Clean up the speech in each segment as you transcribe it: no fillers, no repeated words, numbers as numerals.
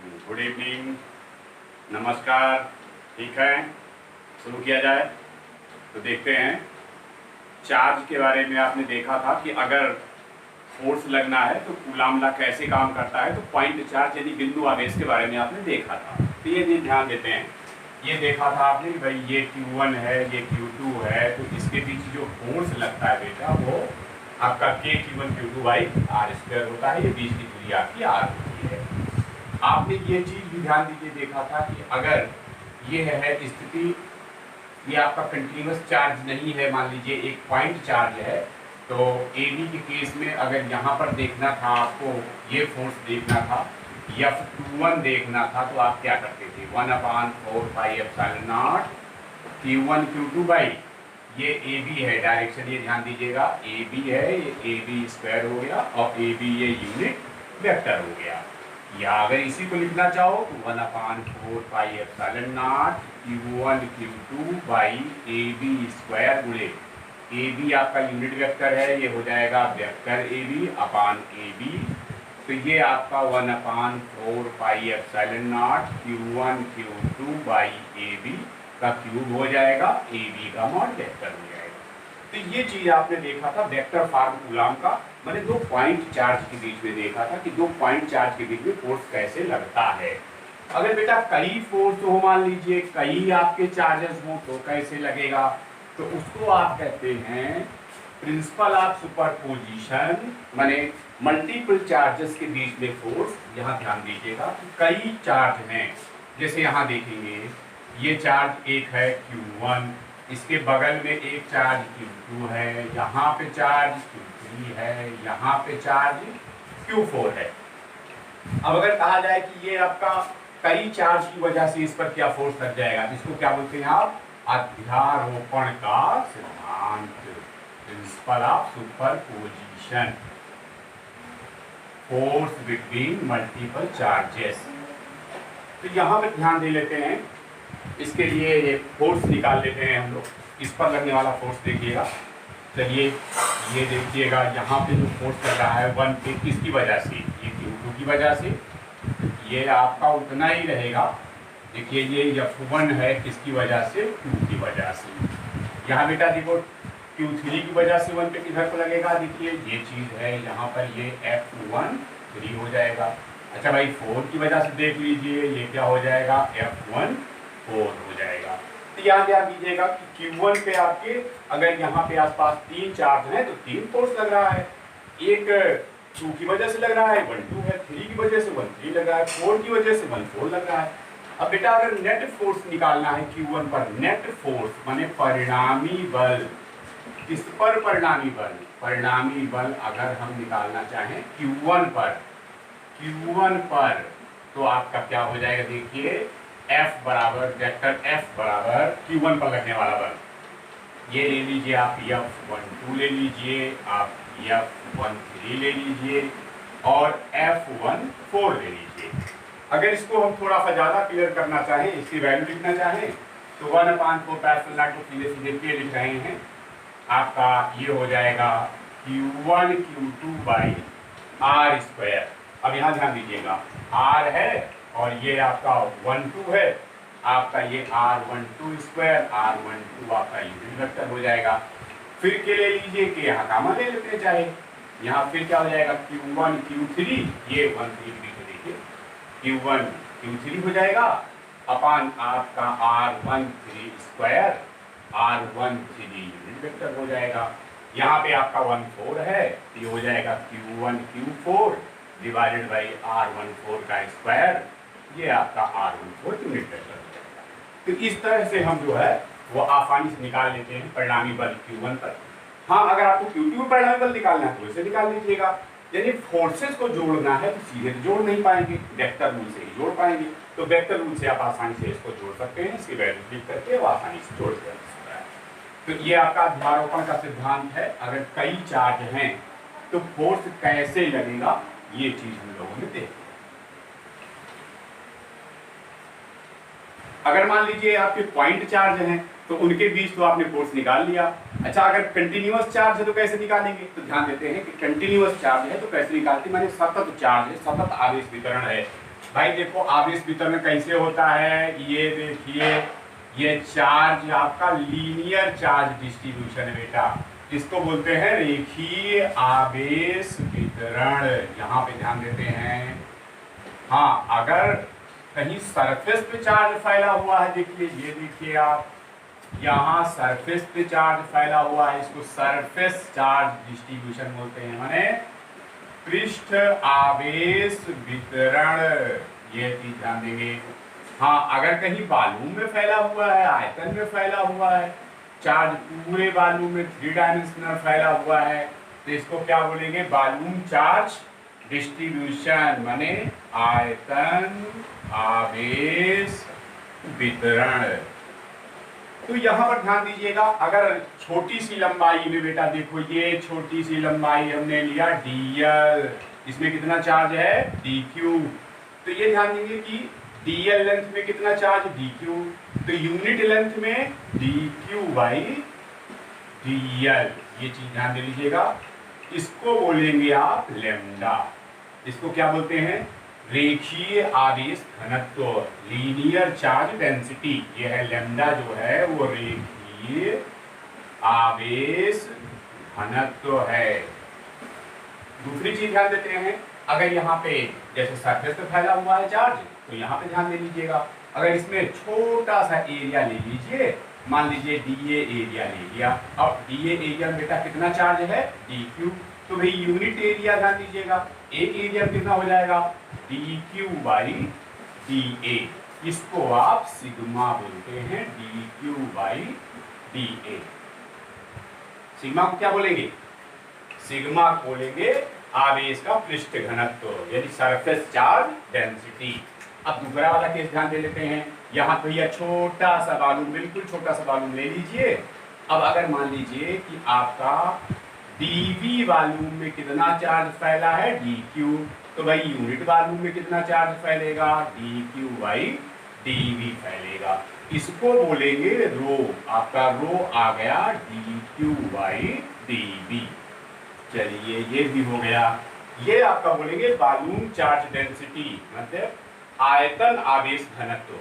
Good evening, नमस्कार। ठीक है, शुरू किया जाए। तो देखते हैं, चार्ज के बारे में आपने देखा था कि अगर फोर्स लगना है तो कूलाम लॉ कैसे काम करता है। तो पॉइंट चार्ज यानी बिंदु आवेश के बारे में आपने देखा था। तो ये भी ध्यान देते हैं, ये देखा था आपने कि भाई ये Q1 है, ये Q2 है, तो इसके पीछे जो फोर्स लगता है बेटा वो आपका K Q1Q2/r² होता है। ये बीच की दूरी आपकी r होती है। आपने ये चीज भी ध्यान दीजिए, देखा था कि अगर ये है स्थिति, ये आपका कंटिन्यूअस चार्ज नहीं है, मान लीजिए एक पॉइंट चार्ज है, तो AB के केस में अगर यहाँ पर देखना था आपको, ये फोर्स देखना था, F21 देखना था, तो आप क्या करते थे, 1/4πε0 Q1Q2 ये AB है, डायरेक्शन ये ध्यान दीजिएगा AB है, ये AB² हो गया और AB ये यूनिट वेक्टर हो गया। या अगर इसी को लिखना चाहो तो 1/4πε0 Q1Q2/AB² गुणे AB आपका यूनिट वेक्टर है, ये हो जाएगा वेक्टर AB अपान AB। तो ये आपका 1/4πε0 Q1Q2/AB का क्यूब हो जाएगा, AB का मॉड वेक्टर हो जाएगा। तो ये चीज आपने देखा था वेक्टर फॉर्म कूलाम का, मैंने दो पॉइंट चार्ज के बीच में देखा था कि दो पॉइंट चार्ज के बीच में फोर्स कैसे लगता है। अगर बेटा कई फोर्स हो, मान लीजिए कई आपके चार्जेस हो, तो कैसे लगेगा, तो उसको आप कहते हैं प्रिंसिपल ऑफ सुपरपोजिशन, माने मल्टीपल चार्जेस के बीच में फोर्स। यहाँ ध्यान दीजिएगा कई चार्ज हैं, जैसे यहाँ देखेंगे ये चार्ज एक है Q1, इसके बगल में एक चार्ज Q2 है, यहाँ पे चार्ज Q3 है, यहाँ पे चार्ज Q4 है। अब अगर कहा जाए कि ये आपका कई चार्ज की वजह से इस पर क्या फोर्स लग जाएगा, इसको क्या बोलते हैं आप, अध्यारोपण का सिद्धांत, principle of superposition, force between multiple charges. तो यहाँ पे ध्यान दे लेते हैं, इसके लिए ये फोर्स निकाल लेते हैं हम लोग। इस पर लगने वाला फोर्स देखिएगा, चलिए ये देखिएगा यहाँ पे जो फोर्स लग रहा है 1 पे, किसकी वजह से, ये Q2 की वजह से, ये आपका उतना ही रहेगा। देखिए ये F1 है, किसकी वजह से, Q की वजह से। यहाँ बेटा देखो Q3 की वजह से 1 पे किधर को लगेगा, देखिए ये चीज है, यहाँ पर ये F1 3 हो जाएगा। अच्छा भाई 4 की वजह से देख लीजिए, ये क्या हो जाएगा, F1 4 हो जाएगा। तो यहाँ ध्यान दीजिएगा कि Q1 पे आपके अगर यहाँ पे आसपास 3 चार्ज है तो 3 फोर्स लग रहा है, एक 2 की वजह से लग रहा है, 1 2 है, 3 की वजह से 1 3 लग रहा है, 4 की वजह से 1 4 लग रहा है। अब बेटा अगर नेट फोर्स निकालना है Q1 पर, नेट फोर्स माने परिणामी बल, किस पर परिणामी बल, परिणामी बल अगर हम निकालना चाहें Q1 पर, तो आपका क्या हो जाएगा, देखिए F बराबर वेक्टर F बराबर Q1 पर लगने वाला बल, ये ले लीजिए आप, F12 ले लीजिए आप, F13 ले लीजिए और F14 ले लीजिए। अगर इसको हम थोड़ा सा ज्यादा क्लियर करना चाहें, इसकी वैल्यू लिखना चाहें, तो 1/4πε0 को सीधे सीधे के लिख रहे हैं, आपका ये हो जाएगा Q1Q2/r²। अब यहाँ ध्यान दीजिएगा R है और ये आपका 1 2 है, आपका ये R12² R12 आपका यूनिट वेक्टर हो जाएगा। फिर के ले लीजिए कि यहाँ कामा ले लेते चाहे, यहाँ फिर क्या हो जाएगा Q1 Q3, ये 1 3 देखिए Q1 Q3 हो जाएगा अपान आपका R13² R13 यूनिट वेक्टर हो जाएगा। यहाँ पे आपका 1 4 है, ये हो जाएगा Q1 Q4 divided by R14², ये आपका R14 यूनिट वेक्टर हो जाएगा। तो इस तरह से हम जो है वो आसानी से निकाल लेते हैं परिणामी बल Q1 पर। हाँ, अगर आपको Q2 पर परिणामी बल निकालना है तो इसे निकाल लीजिएगा। यानी फोर्सेस को जोड़ना है तो सीधे तो जोड़ नहीं पाएंगे, वेक्टर रूल से ही जोड़ पाएंगे। तो वेक्टर रूल से आप आसानी से इसको जोड़ सकते हैं, इसकी वैल्यू लिख करके वो आसानी से जोड़ सकते हैं। तो ये आपका अध्यारोपण का सिद्धांत है। अगर कई चार्ज हैं तो फोर्स कैसे लगेगा, ये चीज हम लोगों ने देखी। अगर मान लीजिए आपके पॉइंट चार्ज हैं तो उनके बीच तो आपने फोर्स निकाल लिया। अच्छा, अगर कंटिन्यूअस चार्ज है तो कैसे निकालेंगे, तो ध्यान देते हैं कि कंटिन्यूअस चार्ज है तो कैसे निकालते हैं, माने सतत चार्ज है, सतत आवेश वितरण है, भाई देखो आवेश वितरण कैसे होता है, ये देखिए ये चार्ज आपका लीनियर चार्ज डिस्ट्रीब्यूशन है बेटा, इसको बोलते हैं रेखीय आवेश वितरण। यहाँ पे ध्यान देते हैं। हाँ, अगर कहीं सरफेस पे चार्ज फैला हुआ है, देखिए ये देखिए आप, यहाँ सरफेस पे चार्ज फैला हुआ है, इसको सरफेस चार्ज डिस्ट्रीब्यूशन बोलते हैं, माने पृष्ठ आवेश वितरण। ये चीज ध्यान देंगे। हाँ, अगर कहीं वॉल्यूम में फैला हुआ है, आयतन में फैला हुआ है, चार्ज पूरे वॉल्यूम में 3 डायमेंशनल फैला हुआ है, तो इसको क्या बोलेंगे, वॉल्यूम चार्ज डिस्ट्रीब्यूशन, माने आयतन आवेश वितरण। तो यहां पर ध्यान दीजिएगा, अगर छोटी सी लंबाई में बेटा देखो, ये छोटी सी लंबाई हमने लिया dl, इसमें कितना चार्ज है dq, तो ये ध्यान देंगे कि dl लेंथ में कितना चार्ज dq, तो यूनिट लेंथ में dq बाई dl, ये चीज ध्यान दे लीजिएगा। इसको बोलेंगे आप लेमडा, इसको क्या बोलते हैं, रेखीय आवेश घनत्व, लीनियर चार्ज डेंसिटी। ये है लेमडा, जो है वो रेखीय आवेश घनत्व है। दूसरी चीज ध्यान देते हैं, अगर यहाँ पे जैसे सरफेस पे फैला हुआ है चार्ज, तो यहाँ पे ध्यान दे लीजिएगा, अगर इसमें छोटा सा एरिया ले लीजिए, मान लीजिए डीए एरिया ले लिया, अब डीए एरिया में बेटा कितना चार्ज है dq, तो भाई यूनिट एरिया ध्यान दीजिएगा, एक एरिया कितना हो जाएगा dq बाई dA, इसको आप सिग्मा बोलते हैं, dq बाई dA। सिग्मा को क्या बोलेंगे, सिग्मा को बोलेंगे आवेश का पृष्ठ घनत्व, यानी सरफेस चार्ज डेंसिटी। अब दूसरा वाला केस ध्यान दे लेते हैं, यहाँ पे यह छोटा सा वॉल्यूम, बिल्कुल छोटा सा वॉल्यूम ले लीजिए। अब अगर मान लीजिए कि आपका dV वॉल्यूम में कितना चार्ज फैला है dQ, तो भाई यूनिट वॉल्यूम में कितना चार्ज फैलेगा dQ बाई dV फैलेगा, इसको बोलेंगे रो। आपका रो आ गया dQ बाई dV। चलिए ये भी हो गया। ये आपका बोलेंगे वॉल्यूम चार्ज डेंसिटी, मतलब आयतन आवेश घनत्व।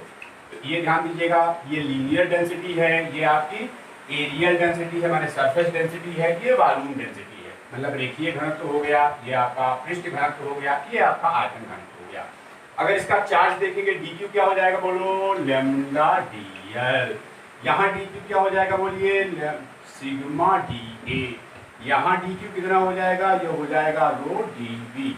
तो ये ध्यान दीजिएगा, ये लीनियर डेंसिटी है, ये आपकी एरियल डेंसिटी है, माने सरफेस डेंसिटी है, ये वॉल्यूम डेंसिटी है, मतलब रेखीय घनत्व हो गया, ये आपका पृष्ठ घनत्व हो गया, ये आपका आयतन घनत्व हो गया। अगर इसका चार्ज देखेंगे dQ क्या हो जाएगा, बोलो लेमडा dl। यहाँ dQ क्या हो जाएगा, बोलिए सिग्मा dA। यहाँ dQ कितना हो जाएगा, ये हो जाएगा रो dV।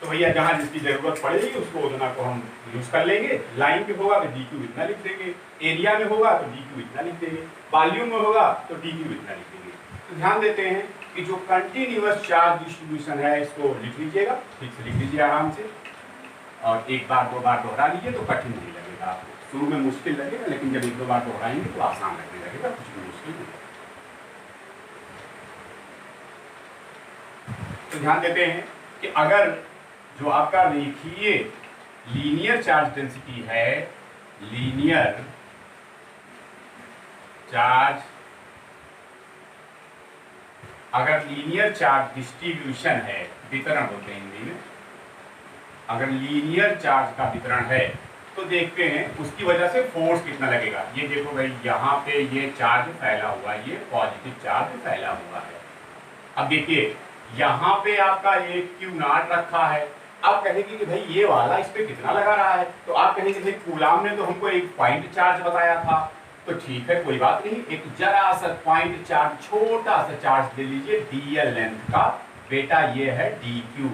तो भैया जहाँ जिसकी जरूरत पड़ेगी उसको उतना को हम यूज कर लेंगे। लाइन पे होगा तो dQ इतना लिख देंगे, एरिया में होगा तो dQ इतना लिख देंगे, वॉल्यूम में होगा तो dQ इतना लिख देंगे। तो ध्यान देते हैं कि जो कंटिन्यूअस चार्ज डिस्ट्रीब्यूशन है, इसको लिख लीजिएगा, ठीक से लिख लीजिए आराम से, और एक बार दो बार दोहरा लीजिए तो कठिन नहीं लगेगा आपको। शुरू में मुश्किल लगेगा, लेकिन जब एक दो बार दोहराएंगे तो आसान लगने लगेगा, कुछ भी मुश्किल नहीं। तो ध्यान देते हैं कि अगर जो आपका रेखीय लीनियर चार्ज डेंसिटी है, लीनियर चार्ज, अगर लीनियर चार्ज डिस्ट्रीब्यूशन है, वितरण बोलते हैं हिंदी में, अगर लीनियर चार्ज का वितरण है तो देखते हैं उसकी वजह से फोर्स कितना लगेगा। ये देखो भाई, यहाँ पे ये चार्ज फैला हुआ है, ये पॉजिटिव चार्ज फैला हुआ है। अब देखिए यहाँ पे आपका एक Q नॉट रखा है, आप कहेंगे कि भाई ये वाला इस पे कितना लगा रहा है, तो आप कहेंगे भाई कूलाम ने तो हमको एक पॉइंट चार्ज बताया था, तो ठीक है कोई बात नहीं, एक जरा सा पॉइंट चार्ज, छोटा सा चार्ज ले लीजिए dl लेंथ का, बेटा ये है dq,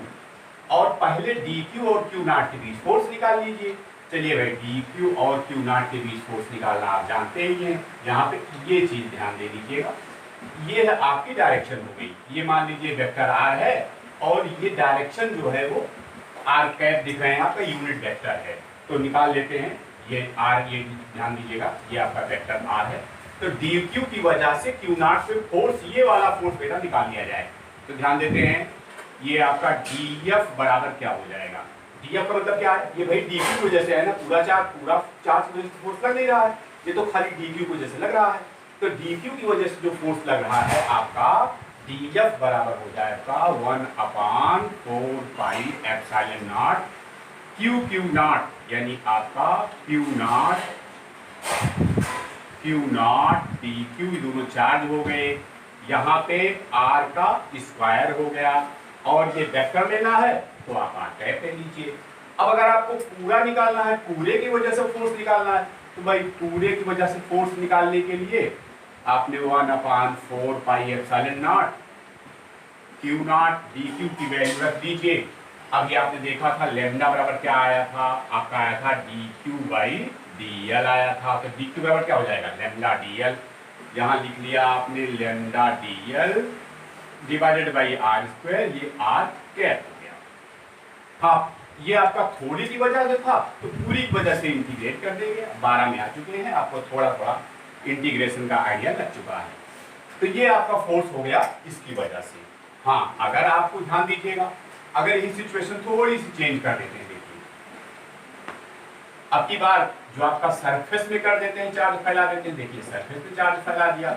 और पहले dq और q नॉट के बीच फोर्स निकाल लीजिए। चलिए भाई, dq और q नॉट के बीच फोर्स निकालना आप जानते ही हैं। यहाँ पे ये चीज ध्यान दे दीजिएगा, ये है आपकी डायरेक्शन हो गई, ये मान लीजिए वेक्टर r है, और ये डायरेक्शन जो है वो r कैप दिख रहे हैं, आपका यूनिट वेक्टर है, तो निकाल लेते हैं ये r, ये ध्यान दीजिएगा ये आपका वेक्टर r है। तो dq की वजह से q नॉट पे फोर्स, ये वाला फोर्स बेटा निकाल लिया जाए। तो ध्यान देते हैं, ये आपका df बराबर क्या हो जाएगा, df का मतलब क्या है, ये भाई dq की वजह से है ना, पूरा चार्ज की वजह से फोर्स लग नहीं रहा है, ये तो खाली dq की वजह से लग रहा है। तो dq की वजह से जो फोर्स लग रहा है आपका df बराबर हो जाएगा 1/4 pi epsilon not q not यानी आपका क्यू नॉट डी क्यू दोनों चार्ज हो गए, यहाँ पे आर का स्क्वायर हो गया, और ये वेक्टर लेना है तो आप आर कैप ले लीजिए। अब अगर आपको पूरा निकालना है, पूरे की वजह से फोर्स निकालना है, तो भाई पूरे की वजह से फोर्स निकालने के लिए आपने 1/4 pi epsilon not q not d q की वैल्यू रख दीजिए। अब ये आपने देखा था लैम्डा बराबर क्या आया था, आपका आया था D Q by D L आया था। तो डी क्यू बराबर क्या हो जाएगा, लैम्डा डी एल। यहाँ लिख लिया आपने lambda d l divided by are square, ये आर कैप हो गया। हाँ, ये आपका थोड़ी की वजह से था, तो पूरी की वजह से इंटीग्रेट कर देंगे। 12 में आ चुके हैं, आपको थोड़ा थोड़ा इंटीग्रेशन का आइडिया लग चुका है। तो ये आपका फोर्स हो गया इसकी वजह से। हाँ, अगर आपको ध्यान दीजिएगा, अगर ये सिचुएशन थोड़ी सी चेंज कर देते हैं, देखिए अब की बार जो आपका सरफेस में कर देते हैं, चार्ज फैला देते हैं, देखिए सरफेस में चार्ज फैला दिया।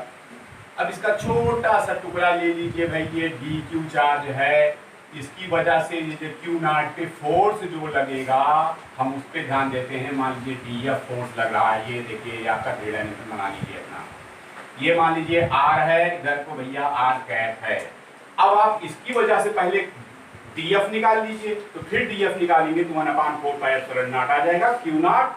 अब इसका छोटा सा टुकड़ा ले लीजिए भाई, ये डी क्यू चार्ज है, इसकी वजह से ये क्यू नॉट पे फोर्स जो लगेगा हम उस पर ध्यान देते हैं। मान लीजिए डी एफ फोर्स लग रहा है, ये देखिए आपका डायमेंशन बना लीजिए अपना, ये मान लीजिए आर है, इधर को भैया आर कैप है। अब आप इसकी वजह से पहले डी एफ निकाल लीजिए, तो फिर डी एफ निकालेंगे तो 1/4 पाई एप्सिलॉन नॉट आ जाएगा, q not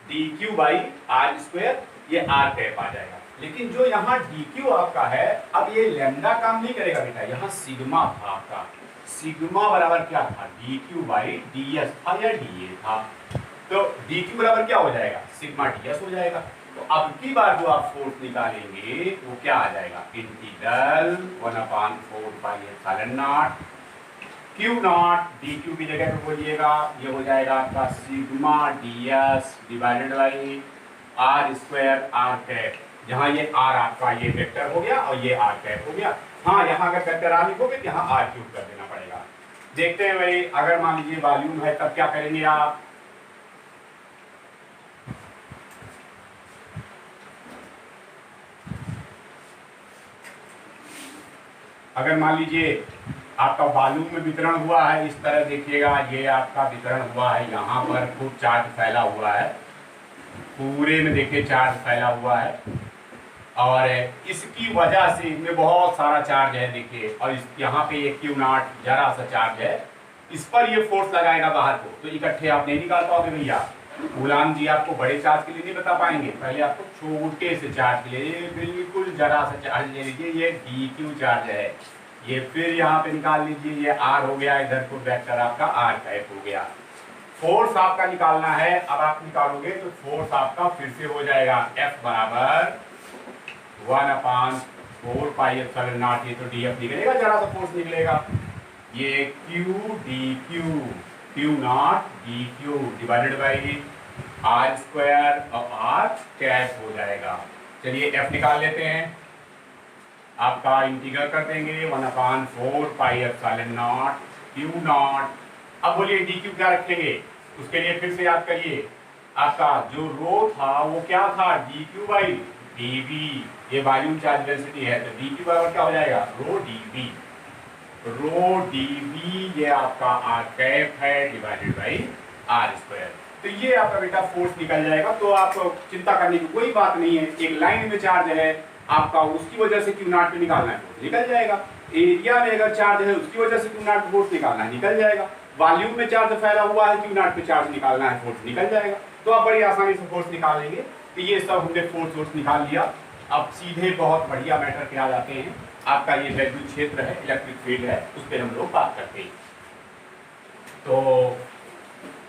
d Q by are square, ये आर कैप आ जाएगा। लेकिन जो यहाँ डी क्यू आपका है, अब ये लैम्डा काम नहीं करेगा बेटा, यहाँ सिग्मा था आपका, सिग्मा बराबर क्या था, D Q by D S था या डी ए था। तो डी क्यू बराबर क्या हो जाएगा, सिग्मा डी एस हो जाएगा। तो अब की बार जो आप फोर्स निकालेंगे वो क्या आ जाएगा, integral 1/4 pi epsilon not q not d q की जगह पे बोलिएगा, ये हो जाएगा आपका sigma d s divided by are square r cap. जहाँ ये आर आपका ये वेक्टर हो गया और ये आर कैप हो गया। हाँ, यहाँ अगर वेक्टर आर लिखोगे तो यहाँ आर क्यूब कर देना पड़ेगा। देखते हैं भाई, अगर मान लीजिए वॉल्यूम है तब क्या करेंगे आप, अगर मान लीजिए आपका वॉल्यूम में वितरण हुआ है, इस तरह देखिएगा, ये आपका वितरण हुआ है, यहाँ पर खूब चार्ज फैला हुआ है, पूरे में देखिए चार्ज फैला हुआ है, और इसकी वजह से इसमें बहुत सारा चार्ज है देखिए, और इस यहाँ पे ये क्यू नॉट जरा सा चार्ज है, इस पर ये फोर्स लगाएगा बाहर को, तो इकट्ठे आप नहीं निकाल पाओगे भैया। गुलाम जी आपको बड़े चार्ज के लिए नहीं बता पाएंगे, पहले आपको छोटे से चार्ज के लिए बिल्कुल जरा सा चार्ज ले लीजिए, ये डी क्यू चार्ज है, ये फिर यहाँ पे निकाल लीजिए, ये आर हो गया, इधर को वेक्टर आपका आर टाइप हो गया। फोर्स आपका निकालना है, अब आप निकालोगे तो फोर्स आपका फिर से हो जाएगा एफ बराबर 1/4 पाई एप्सिलॉन नॉट, ये तो डी एफ निकलेगा, जरा सा फोर्स निकलेगा, ये q d q, q not d q divided by are square और आर कैप हो जाएगा। चलिए एफ निकाल लेते हैं, आपका इंटीग्रल कर देंगे 1/4 pi epsilon not q not. अब बोलिए डी क्यू क्या रखेंगे, उसके लिए फिर से याद करिए, आपका जो रो था वो क्या था, D Q by D V, ये वॉल्यूम चार्ज डेंसिटी है, तो डी क्यू बराबर क्या हो जाएगा, rho D V, rho D V, ये आपका आर कैप है डिवाइडेड बाई आर स्क्वायर। तो ये आपका बेटा फोर्स निकल जाएगा। तो आप चिंता करने की कोई बात नहीं है, एक लाइन में चार्ज है आपका, उसकी वजह से क्यू नॉट पे निकालना है, फोर्स निकल जाएगा। एरिया में अगर चार्ज है उसकी वजह से क्यू नॉट फोर्स निकालना है, निकल जाएगा। वॉल्यूम में चार्ज फैला हुआ है, क्यू नॉट पे चार्ज निकालना है, फोर्स निकल जाएगा। तो आप बड़ी आसानी से फोर्स निकाल लेंगे। तो ये सब हमने फोर्स निकाल लिया। अब सीधे बहुत बढ़िया मैटर पे आ जाते हैं, आपका ये विद्युत क्षेत्र है, इलेक्ट्रिक फील्ड है, उस पर हम लोग बात करते हैं। तो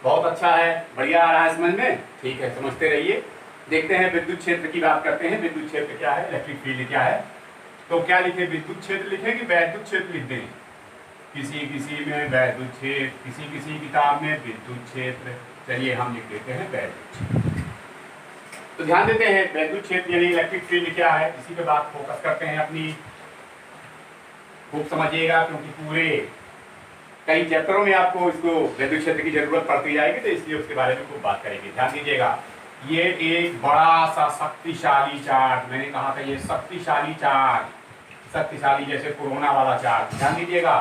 बहुत अच्छा है, बढ़िया आ रहा है समझ में, ठीक है, समझते रहिए। देखते हैं विद्युत क्षेत्र की बात करते हैं। विद्युत क्षेत्र क्या है, इलेक्ट्रिक फील्ड क्या है। तो क्या लिखे, विद्युत क्षेत्र लिखे कि वैद्युत क्षेत्र लिख दें, किसी में वैद्युत क्षेत्र, किसी किताब में विद्युत क्षेत्र। चलिए हम लिख देते हैं वैद्युत क्षेत्र। तो ध्यान देते हैं वैद्युत क्षेत्र यानी इलेक्ट्रिक फील्ड क्या है, इसी पे बात फोकस करते हैं अपनी। खूब समझिएगा, क्योंकि पूरे कई चैप्टरों में आपको इसको वैद्युत क्षेत्र की जरूरत पड़ती जाएगी, तो इसलिए उसके बारे में खूब बात करेंगे। ध्यान दीजिएगा, ये एक बड़ा सा शक्तिशाली चार्ज, मैंने कहा था ये शक्तिशाली चार्ज, शक्तिशाली जैसे कोरोना वाला चार्ज, ध्यान दीजिएगा।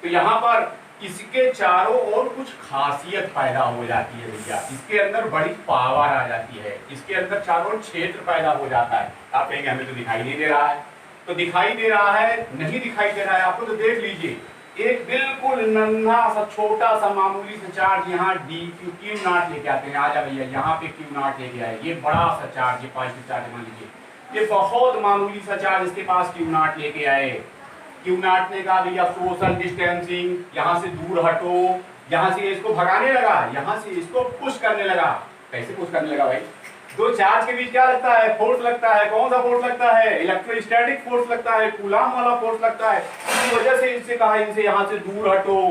तो यहाँ पर इसके चारों ओर कुछ खासियत पैदा हो जाती है भैया, इसके अंदर बड़ी पावर आ जाती है, इसके अंदर चारों ओर क्षेत्र पैदा हो जाता है। आप कहेंगे हमें तो दिखाई नहीं दे रहा है, तो दिखाई दे रहा है नहीं दिखाई दे रहा है आपको, तो देख लीजिए एक बिल्कुल नन्हा सा छोटा सा मामूली सा चार्ज यहाँ डी क्यू नॉट लेके आते हैं। आजा भैया यहाँ पे क्यू नॉट लेके आए, ये बड़ा सा चार्ज, ये पॉजिटिव चार्ज मान लीजिए, ये बहुत मामूली सा चार्ज इसके पास क्यू नॉट लेके आए। क्यू नॉट ने कहा भैया सोशल डिस्टेंसिंग, यहाँ से दूर हटो, यहाँ से इसको भगाने लगा, यहाँ से इसको पुश करने लगा। कैसे पुश करने लगा भाई? दो चार्ज के बीच क्या लगता है? फोर्स लगता है। कौन सा फोर्स लगता है? इलेक्ट्रोस्टैटिक फोर्स लगता है, कूलाम वाला फोर्स लगता है। इसी वजह से इनसे कहा इनसे यहाँ से दूर हटो।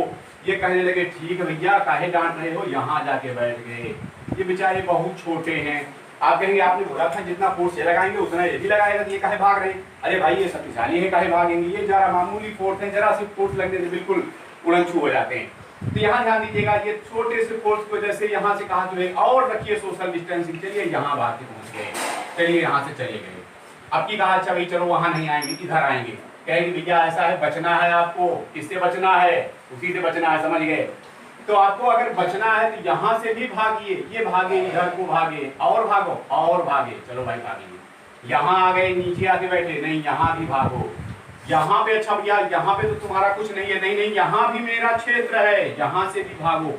ये कहने लगे ठीक है भैया, काहे डांट रहे हो, यहाँ जाके बैठ गए। ये बेचारे बहुत छोटे हैं। आप कहेंगे आपने बोला था जितना फोर्स ये लगाएंगे उतना ये भी लगाएगा, तो ये काहे भाग रहे हैं? अरे भाई ये शक्तिशाली है, काहे भागेंगे? ये जरा मामूली फोर्स है, जरा सी फोर्स लगने से बिल्कुल उड़नछू हो जाते हैं। तो यहाँ ध्यान दीजिएगा, ये छोटे से फोर्स की वजह से यहाँ से कहा जो है और रखिए सोशल डिस्टेंसिंग। चलिए यहाँ बात के पहुंच गए, चलिए यहाँ से चले गए। अब की कहा अच्छा भाई चलो वहां नहीं आएंगे, इधर आएंगे। कहेंगे भैया ऐसा है, बचना है आपको। किससे बचना है? उसी से बचना है, समझ गए? तो आपको अगर बचना है तो यहाँ से भी भागिए, ये भागे, इधर को भागे, और भागो और भागे। चलो भाई भागेंगे। यहाँ आ गए, नीचे आके बैठे, नहीं यहाँ भी भागो। यहाँ पे अच्छा भैया यहाँ पे तो तुम्हारा कुछ नहीं है, नहीं नहीं यहाँ भी मेरा क्षेत्र है, यहाँ से भी भागो।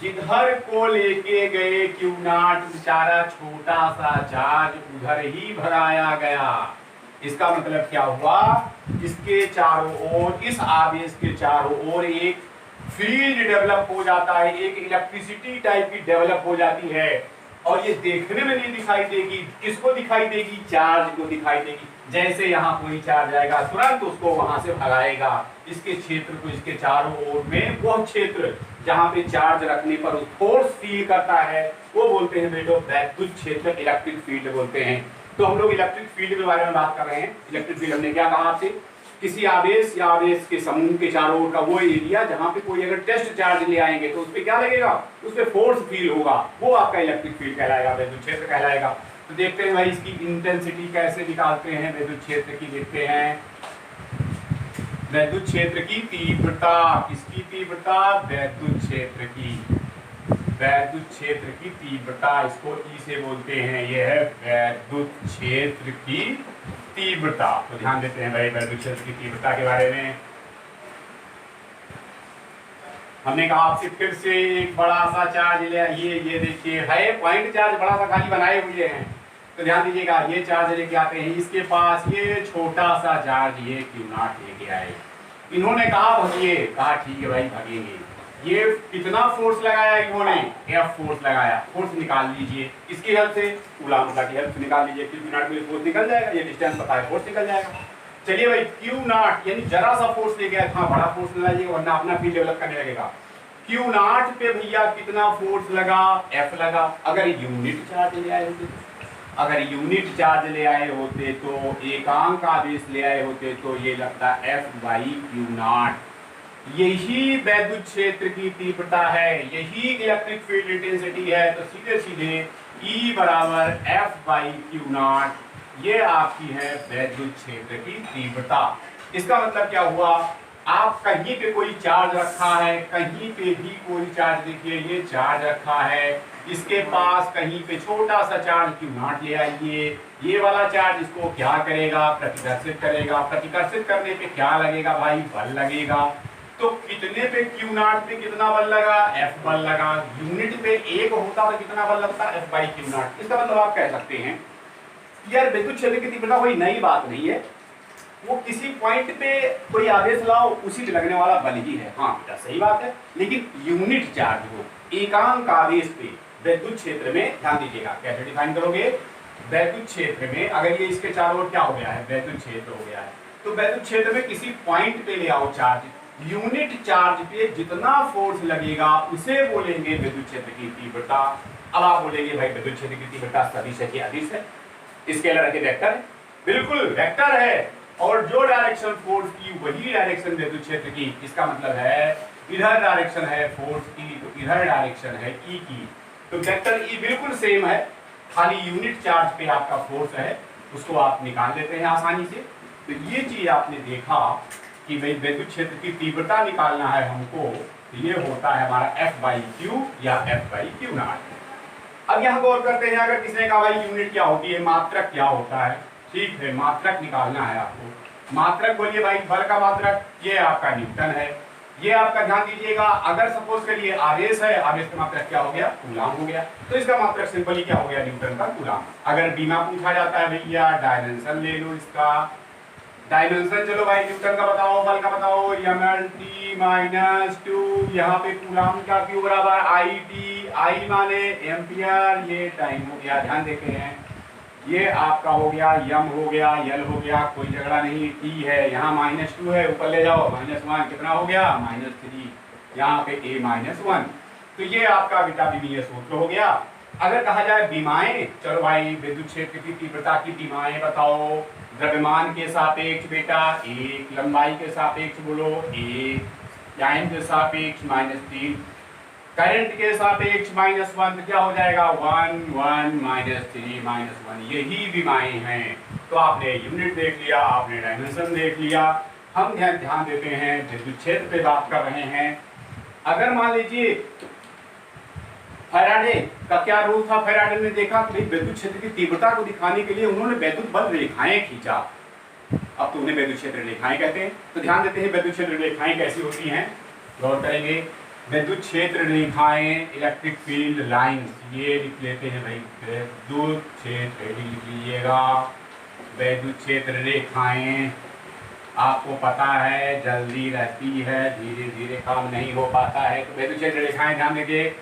जिधर को लेके गए क्यू नॉट बेचारा छोटा सा चार्ज उधर ही भगाया गया। इसका मतलब क्या हुआ? इसके चारों ओर, इस आवेश के चारों ओर एक फील्ड डेवलप हो जाता है, एक इलेक्ट्रिसिटी टाइप की डेवलप हो जाती है। और ये देखने में नहीं दिखाई देगी, किसको दिखाई देगी? चार्ज को दिखाई देगी। जैसे यहाँ कोई चार्ज आएगा तुरंत उसको वहां से भगाएगा। इसके क्षेत्र को, इसके चारों ओर में वो क्षेत्र जहाँ पे चार्ज रखने पर फोर्स फील करता है वो बोलते हैं बेटो वैद्युत क्षेत्र, इलेक्ट्रिक फील्ड बोलते हैं। तो हम लोग इलेक्ट्रिक फील्ड के बारे में बात कर रहे हैं। इलेक्ट्रिक फील्ड हमने क्या कहा आपसे? किसी आवेश या आवेश के समूह के चारों ओर का वो एरिया जहां पे कोई अगर टेस्ट चार्ज ले आएंगे तो उस पर क्या लगेगा? उस पर फोर्स फील होगा, वो आपका इलेक्ट्रिक फील्ड कहलाएगा, वैद्युत क्षेत्र कहलाएगा। तो देखते हैं भाई इसकी इंटेंसिटी कैसे निकालते हैं वैद्युत क्षेत्र की। देखते हैं वैद्युत क्षेत्र की तीव्रता। किसकी तीव्रता? वैद्युत क्षेत्र की। वैद्युत क्षेत्र की तीव्रता, इसको ई से बोलते हैं, यह है वैद्युत क्षेत्र की तीव्रता। तो ध्यान देते हैं भाई वैद्युत क्षेत्र की तीव्रता के बारे में। हमने कहा आपसे फिर से एक बड़ा सा चार्ज लिया, ये देखिए है पॉइंट चार्ज, बड़ा सा खाली बनाए हुए हैं। तो ध्यान दीजिएगा, ये चार्ज लेके आते हैं, इसके पास ये छोटा सा चार्ज ये क्यू नॉट लेके आए। इन्होंने कहा भगिए, कहा ठीक है भाई भगेंगे। ये कितना फोर्स लगाया इन्होंने? एफ फोर्स लगाया। फोर्स निकाल लीजिए, इसकी हेल्प से, कूलाम की हेल्प से निकाल लीजिए। क्यू नॉट में फोर्स निकल जाएगा, ये डिस्टेंस पता है, फोर्स निकल जाएगा। चलिए भाई क्यू नॉट यानी जरा सा फोर्स लेके आए, हाँ बड़ा फोर्स लगाइए वरना अपना फील्ड डेवलप करने लगेगा। क्यू नॉट पे भैया कितना फोर्स लगा? एफ लगा। अगर यूनिट चार्ज ले आए होते, अगर यूनिट चार्ज ले आए होते तो, एकांक आवेश ले आए होते तो ये लगता एफ बाई क्यू नॉट। यही वैद्युत क्षेत्र की तीव्रता है, यही इलेक्ट्रिक फील्ड इंटेंसिटी है। तो सीधे सीधे E बराबर एफ बाई क्यू नॉट, ये आपकी है वैद्युत क्षेत्र की तीव्रता। इसका मतलब क्या हुआ? आप कहीं पे कोई चार्ज रखा है, कहीं पे भी कोई चार्ज, देखिए ये चार्ज रखा है, इसके पास कहीं पे छोटा सा चार्ज क्यू नॉट ले आइए। ये वाला चार्ज इसको क्या करेगा? प्रतिकर्षित करेगा। प्रतिकर्षित करने पे क्या लगेगा भाई? बल लगेगा। तो कितने पे क्यू नॉट पे कितना बल लगा? एफ बल लगा। यूनिट पे एक होता तो कितना बल लगता? F by Q not. इसका मतलब आप कह सकते हैं यार विद्युत क्षेत्र की तीव्रता कोई नई बात नहीं है, वो किसी पॉइंट पे कोई आवेश लाओ उसी पे लगने वाला बल ही है। हाँ बेटा सही बात है, लेकिन यूनिट चार्ज हो, एकांक आवेश पे वैद्युत क्षेत्र में, ध्यान दीजिएगा कैसे डिफाइन करोगे? वैद्युत क्षेत्र में अगर ये इसके चारों ओर क्या हो गया है? वैद्युत क्षेत्र हो गया है। तो वैद्युत क्षेत्र में किसी पॉइंट पे ले आओ चार्ज, यूनिट चार्ज पे जितना फोर्स लगेगा उसे बोलेंगे विद्युत क्षेत्र की तीव्रता। अब आप बोलेंगे भाई विद्युत क्षेत्र की तीव्रता सदिश है कि अदिश है? स्केलर है कि वेक्टर है? बिल्कुल वेक्टर है, और जो डायरेक्शन फोर्स की वही डायरेक्शन विद्युत क्षेत्र की। इसका मतलब है इधर डायरेक्शन है फोर्स की तो इधर डायरेक्शन है ई की। तो वेक्टर ई बिल्कुल सेम है, खाली यूनिट चार्ज पे आपका फोर्स है, उसको आप निकाल लेते हैं आसानी से। तो ये चीज आपने देखा कि भाई विद्युत क्षेत्र की तीव्रता निकालना है हमको, तो ये होता है हमारा F/Q या F/Q नॉट। अब यहाँ गौर करते हैं, अगर किसी ने कहा भाई यूनिट क्या होती है, मात्रक क्या होता है, ठीक है मात्रक निकालना है आपको। मात्रक बोलिए भाई, बल का मात्रक ये आपका न्यूटन है। ये आपका ध्यान दीजिएगा, अगर सपोज करिए आवेश है, आवेश का मात्रक क्या हो गया, कूलाम हो गया, तो इसका मात्रक सिंपली क्या हो गया, न्यूटन का कूलाम। अगर बीमा पूछा जाता है भैया डायमेंशन ले लो इसका, डायमेंशन चलो भाई न्यूटन का बताओ, बल का बताओ, mLT-2, यहाँ पे कूलाम का क्यू बराबर IT, आई माने एम्पियर, ये टाइम हो गया, ध्यान देते हैं ये आपका हो गया, यम हो गया, यल हो गया, कोई झगड़ा नहीं, टी है, यहाँ -2 है, ऊपर ले जाओ, -1 कितना हो गया, -3, यहाँ पे A-1। तो ये आपका बीटा विमीय सूत्र हो गया। अगर कहा जाए बीमाएं, चलो भाई विद्युत क्षेत्र की तीव्रता की बीमाएं बताओ, द्रव्यमान के सापेक्ष बेटा 1, लंबाई के सापेक्ष बोलो 1, टाइम के सापेक्ष -3, करंट के सापेक्ष -1, तो क्या हो जाएगा 1, 1, -3, -1, यही विमाएं हैं। तो आपने यूनिट देख लिया, आपने डायमेंशन देख लिया। हम ध्यान देते हैं विद्युत क्षेत्र पे बात कर रहे हैं। अगर मान लीजिए फैराडे का क्या रूल था, फैराडे ने देखा कि विद्युत क्षेत्र की तीव्रता को दिखाने के लिए उन्होंने वैद्युत बल रेखाएं खींचा। अब तो उन्हें वैद्युत क्षेत्र रेखाएं कहते हैं। तो ध्यान देते हैं विद्युत क्षेत्र रेखाएं कैसी होती हैं, गौर करेंगे। विद्युत क्षेत्र रेखाएं, इलेक्ट्रिक फील्ड लाइंस, ये लिख लेते हैं भाई, विद्युत क्षेत्र लिख लीजिएगा। विद्युत क्षेत्र रेखाएं आपको पता है जल्दी रहती है, धीरे धीरे काम नहीं हो पाता है। तो विद्युत क्षेत्र रेखाएं ध्यान दीजिए,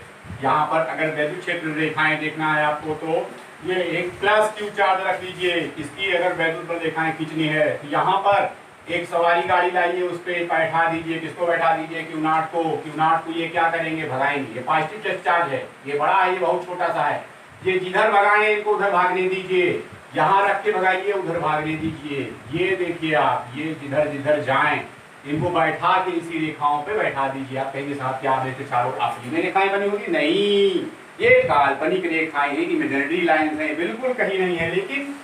यहाँ पर अगर विद्युत क्षेत्र रेखाएं देखना है आपको तो ये एक +Q चार्ज रख लीजिए। इसकी अगर विद्युत बल रेखाएं खींचनी है तो यहाँ पर एक सवारी गाड़ी लाइए, उस पर बैठा दीजिए, किसको बैठा दीजिए, Q0 को। Q0 को ये क्या करेंगे, भगाएंगे। ये पॉजिटिव प्लस चार्ज है, ये बड़ा है, ये बहुत छोटा सा है, ये जिधर भगाए इनको उधर भागने दीजिए, यहाँ रख के भगाइए उधर भागने दीजिए। ये देखिए आप, ये जिधर जिधर जाएं इनको बैठा के इसी रेखाओं पे बैठा दीजिए। आप कहेंगे साहब क्या आपने चारों असली में रेखाएं बनी होगी, नहीं, ये काल्पनिक रेखाएं हैं, इमेजिनरी लाइंस हैं, बिल्कुल कहीं नहीं है। लेकिन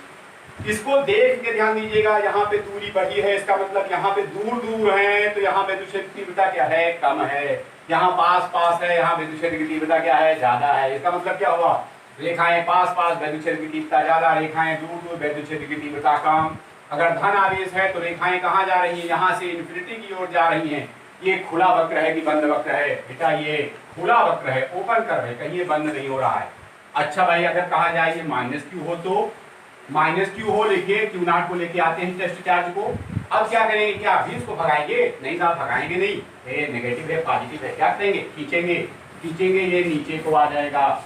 इसको देख के ध्यान दीजिएगा, यहाँ पे दूरी बढ़ी है, इसका मतलब यहाँ पे दूर दूर है, तो यहाँ विद्युत क्षेत्र की तीव्रता क्या है, कम है। यहाँ पास पास है, यहाँ विद्युत क्षेत्र की तीव्रता क्या है, ज्यादा है। इसका मतलब क्या हुआ, रेखाएं पास पास विद्युत क्षेत्र की तीव्रता ज्यादा, रेखाएं दूर दूर विद्युत क्षेत्र की तीव्रता कम। अगर धन आवेश है तो रेखाएं कहाँ जा रही हैं, यहाँ से इन्फिनिटी की ओर जा रही हैं। ये खुला वक्र है कि बंद वक्र है, बेटा ये खुला वक्र है, ओपन कर है, कहीं ये बंद नहीं हो रहा है। अच्छा भाई अगर कहा जाए ये -Q हो तो -Q हो लिखिए, Q0 को लेके आते हैं टेस्ट चार्ज को। अब क्या करेंगे, क्या अभी इसको भगाएंगे, नहीं साहब भगाएंगे नहीं, ये नेगेटिव है पॉजिटिव है, क्या करेंगे, खींचेंगे, खींचेंगे, ये नीचे को आ जाएगा,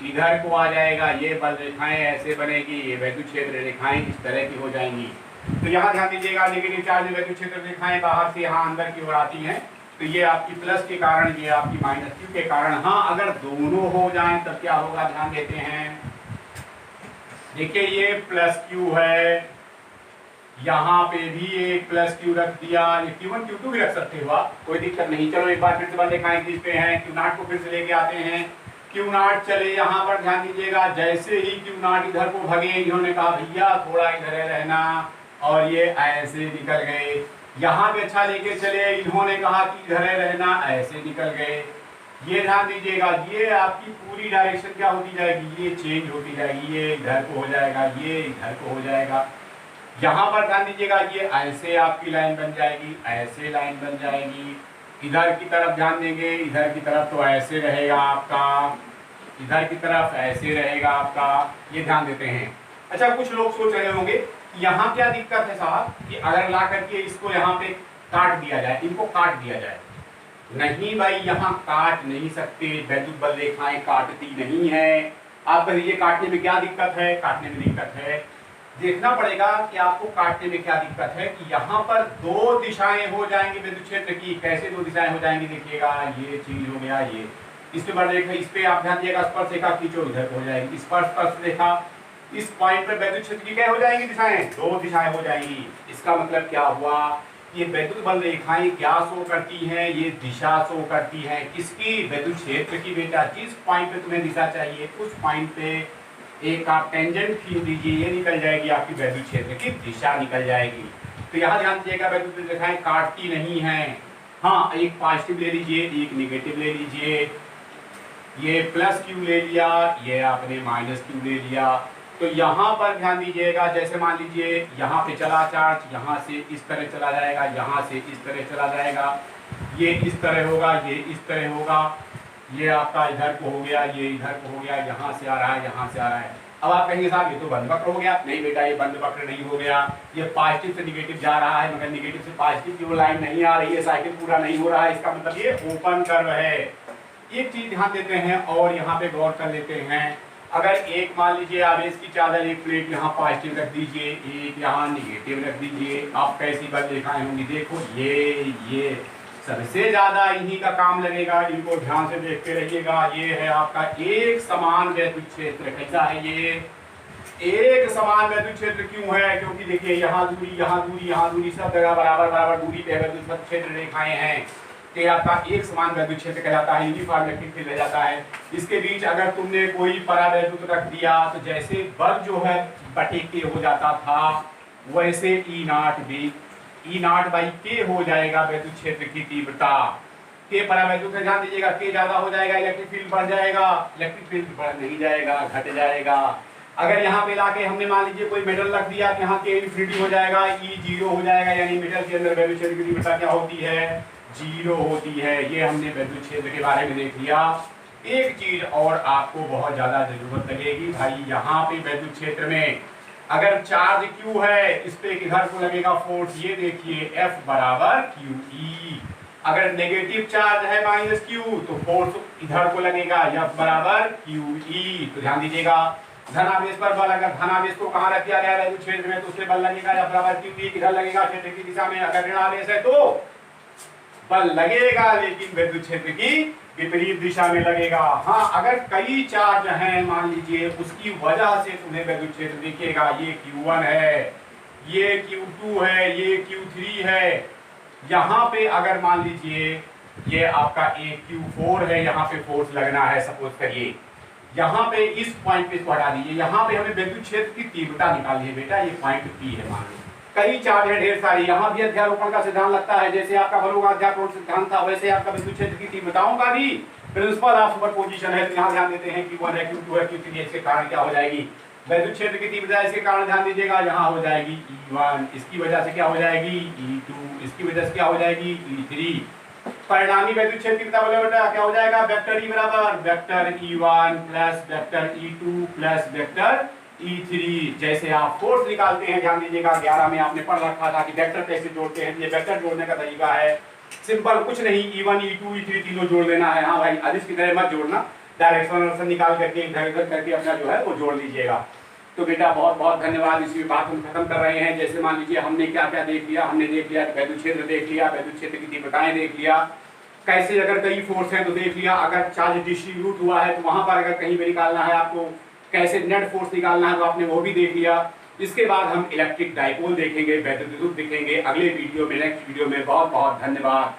इधर को आ जाएगा, ये बल रेखाएं ऐसे बनेगी, ये विद्युत क्षेत्र रेखाएं इस तरह की हो जाएंगी। तो यहाँ ध्यान दीजिएगा, नेगेटिव चार्ज विद्युत क्षेत्र रेखाएं बाहर से यहाँ अंदर की ओर आती हैं, तो ये आपकी प्लस के कारण, ये आपकी -Q के कारण। हाँ अगर दोनों हो जाएं तब क्या होगा, ध्यान देते हैं। देखिए ये +Q है, यहाँ पे भी एक +Q रख दिया, ये Q1 Q2 भी रख सकते हो आप, कोई दिक्कत नहीं। चलो एक बार फिर से बल रेखाएं खींचते हैं, Q0 को फिर से लेके आते हैं। Q0 चले, यहाँ पर ध्यान दीजिएगा, जैसे ही Q0 इधर को भगे, इन्होंने कहा भैया थोड़ा इधर रहना, और ये ऐसे निकल गए। यहाँ पे अच्छा लेके चले, इन्होंने कहा कि इधर रहना, ऐसे निकल गए। ये ध्यान दीजिएगा, ये आपकी पूरी डायरेक्शन क्या होती जाएगी, ये चेंज होती जाएगी, ये इधर को हो जाएगा, ये इधर को हो जाएगा। यहाँ पर ध्यान दीजिएगा, ये ऐसे आपकी लाइन बन जाएगी, ऐसे लाइन बन जाएगी। इधर की तरफ ध्यान देंगे, इधर की तरफ तो ऐसे रहेगा आपका, इधर की तरफ ऐसे रहेगा आपका, ये ध्यान देते हैं। अच्छा कुछ लोग सोच रहे होंगे कि यहाँ क्या दिक्कत है साहब, कि अगर ला करके इसको यहाँ पे काट दिया जाए, इनको काट दिया जाए। नहीं भाई यहाँ काट नहीं सकते, विद्युत बल रेखाएं काटती नहीं है। आप कहिए काटने में क्या दिक्कत है, काटने में दिक्कत है, देखना पड़ेगा कि आपको काटने में क्या दिक्कत है। कि यहाँ पर दो दिशाएं हो जाएंगी विद्युत क्षेत्र की, कैसे दो दिशाएं हो जाएंगी, देखिएगा ये चीज हो गया, ये इस पे बल रेखा, इस पे आप ध्यान दिएगा, स्पर्श रेखा खींचो, इधर हो जाएगी, स्पर्श रेखा, इस पॉइंट पर विद्युत क्षेत्र की क्या हो जाएंगी, दिशाएं, दो दिशाएं हो जाएंगी। इसका मतलब क्या हुआ, ये विद्युत बल रेखाएं क्या शो करती हैं, ये दिशा शो करती है, किसकी, विद्युत क्षेत्र की। बेटा जिस पॉइंट पे तुम्हें दिशा चाहिए उस पॉइंट पे एक आप टेंजेंट खींच दीजिए, ये निकल जाएगी आपकी विद्युत क्षेत्र की दिशा निकल जाएगी। तो यहाँ ध्यान दीजिएगा, विद्युत रेखाएं काटती नहीं है। हाँ, एक पॉजिटिव ले लीजिए, एक निगेटिव ले लीजिए, ये प्लस क्यू ले लिया, ये आपने माइनस क्यू ले लिया। तो यहाँ पर ध्यान दीजिएगा, जैसे मान लीजिए यहाँ पे चला चार्ज, यहाँ से इस तरह चला जाएगा, यहाँ से इस तरह चला जाएगा, ये इस तरह होगा, ये इस तरह होगा, ये आपका इधर को हो गया, ये इधर को हो गया, यहाँ से आ रहा है, यहाँ से आ रहा है। अब आप कहेंगे साहब ये तो बंद वक्र हो गया। नहीं बेटा, ये बंद वक्र नहीं हो गया, ये पॉजिटिव से निगेटिव जा रहा है, मगर निगेटिव से पॉजिटिव की वो लाइन नहीं आ रही है, साइकिल पूरा नहीं हो रहा है, इसका मतलब ये ओपन कर्व है। एक चीज ध्यान देते हैं और यहाँ पे गौर कर लेते हैं, अगर एक मान लीजिए आवेश की चादर, एक प्लेट यहाँ पॉजिटिव रख दीजिए, एक यहाँ निगेटिव रख दीजिए, आप कैसी बल रेखाएं होंगी देखो, ये सबसे ज्यादा इन्हीं का काम लगेगा, इनको ध्यान से देखते रहिएगा। ये है आपका एक समान वैद्युत क्षेत्र। कैसा है ये? एक समान वैद्युत क्षेत्र क्यों है? क्योंकि देखिए यहाँ दूरी, यहाँ दूरी, यहाँ दूरी, सब जगह बराबर बराबर दूरी पे वैद्युत क्षेत्र रेखाएं हैं, तो आपका एक समान वैद्युत क्षेत्र कहलाता है, यूनिफॉर्म इलेक्ट्रिक फील्ड रह जाता है। इसके बीच अगर तुमने कोई परावैद्युत रख दिया तो जैसे बल जो है बटे के हो जाता था, वैसे ई नॉट भी ई नॉट बाई के हो जाएगा वैद्युत क्षेत्र की तीव्रता। के परावैद्युत का ध्यान दीजिएगा, के ज्यादा हो जाएगा, इलेक्ट्रिक फील्ड बढ़ जाएगा, इलेक्ट्रिक फील्ड बढ़ नहीं जाएगा, घट जाएगा। अगर यहाँ पे लाके हमने मान लीजिए कोई मेटल रख दिया तो यहाँ के इन्फिनिटी हो जाएगा, ई जीरो हो जाएगा, यानी मेटल के अंदर वैद्युत क्षेत्र की तीव्रता क्या होती है? जीरो होती है। ये हमने वैद्युत क्षेत्र के बारे में देख लिया। एक चीज और आपको बहुत ज्यादा जरूरत लगेगी भाई, यहाँ पे वैद्युत क्षेत्र में अगर चार्ज Q है, इस पे किधर को लगेगा फोर्स, ये देखिए F बराबर QE। अगर नेगेटिव चार्ज है माइनस Q तो फोर्स इधर को लगेगा, F बराबर QE। तो ध्यान दीजिएगा, धनावेश पर बल, अगर धनावेश को कहाँ रख दिया गया है वैद्युत क्षेत्र में, तो उससे बल लगेगा F बराबर QE। किधर लगेगा? क्षेत्र की दिशा में। अगर ऋणावेश है तो बल लगेगा, लेकिन वैद्युत क्षेत्र की विपरीत दिशा में लगेगा। हाँ, अगर कई चार्ज हैं मान लीजिए, उसकी वजह से तुम्हें वैद्युत क्षेत्र दिखेगा, ये Q1 है, ये Q2 है, ये Q3 है। यहाँ पे अगर मान लीजिए ये आपका एक Q4 है, यहाँ पे फोर्स लगना है, सपोज करिए यहाँ पे इस पॉइंट पे इसको हटा दीजिए, यहाँ पे हमें वैद्युत क्षेत्र की तीव्रता निकालनी है बेटा, ये पॉइंट P है मान लो, कई चार्ज है ढेर सारी, यहाँ भी अध्यारोपण का सिद्धांत लगता है, जैसे आपका बलों अध्यारोपण सिद्धांत था, वैसे आपका विद्युत क्षेत्र की तीव्रताओं का भी प्रिंसिपल ऑफ सुपरपोजिशन है। तो यहाँ ध्यान देते हैं Q1 है, Q2 है, Q3 है, इसके कारण क्या हो जाएगी वैद्युत क्षेत्र की तीव्रता, इसके कारण ध्यान दीजिएगा यहाँ हो जाएगी E1, इसकी वजह से क्या हो जाएगी E2, इसकी वजह से क्या हो जाएगी E3। परिणामी वैद्युत क्षेत्र की तीव्रता क्या हो जाएगा? वेक्टर E बराबर vector E1 plus vector E2 plus vector E3। जैसे आप फोर्स निकालते हैं, ध्यान दीजिएगा 11 में आपने पढ़ रखा था कि वेक्टर कैसे जोड़ते हैं। ये वेक्टर जोड़ने का तरीका है सिंपल, कुछ नहीं, E1 E2 E3 तीनों जोड़ लेना है। हाँ भाई, अदिश की तरह मत जोड़ना, डायरेक्शन निकाल करके इधर उधर करके अपना जो है वो जोड़ लीजिएगा। तो बेटा बहुत बहुत धन्यवाद। इसी बात हम खत्म कर रहे हैं। जैसे मान लीजिए हमने क्या क्या देख लिया, हमने देख लिया वैद्युत क्षेत्र, देख लिया वैद्युत क्षेत्र की तीव्रताएं, देख लिया कैसे अगर कई फोर्स हैं तो देख लिया, अगर चार्ज डिस्ट्रीब्यूट हुआ है तो वहां पर अगर कहीं भी निकालना है आपको, कैसे नेट फोर्स निकालना है तो आपने वो भी देख लिया। इसके बाद हम इलेक्ट्रिक डाइपोल देखेंगे, वैद्युत विद्युत देखेंगे अगले वीडियो में, नेक्स्ट वीडियो में। बहुत बहुत धन्यवाद।